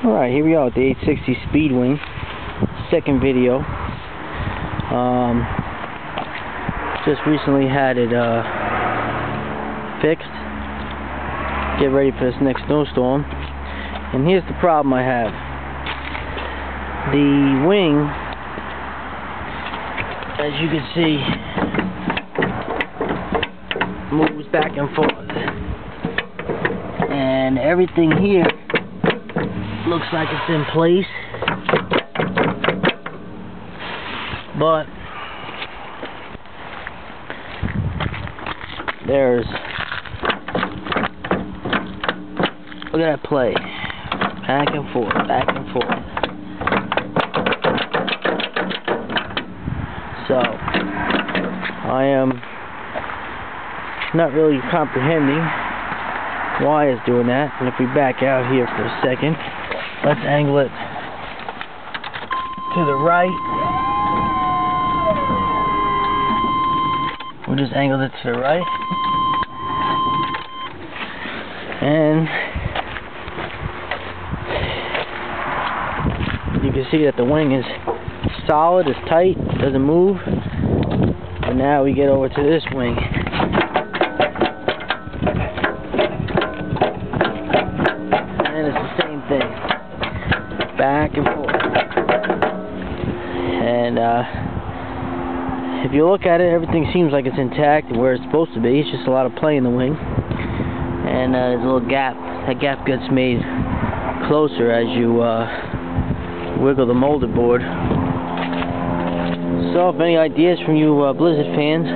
Alright, here we are with the 860 Speedwing. Second video. Just recently had it fixed. Get ready for this next snowstorm. And here's the problem I have. The wing, as you can see, moves back and forth. And everything here looks like it's in place, but there's, look at that play, back and forth, back and forth. So I am not really comprehending why it's doing that. And if we back out here for a second, let's angle it to the right. We'll just angle it to the right. And you can see that the wing is solid, it's tight, doesn't move. And now we get over to this wing. And it's the same thing. Back and forth. And if you look at it, everything seems like it's intact and where it's supposed to be. It's just a lot of play in the wing. And there's a little gap. That gap gets made closer as you wiggle the molded board. So if any ideas from you Blizzard fans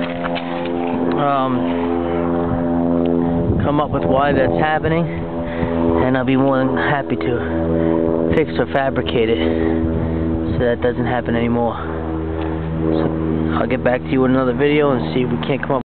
come up with why that's happening, and I'll be more than happy to fix or fabricate it so that doesn't happen anymore. So I'll get back to you with another video and see if we can't come up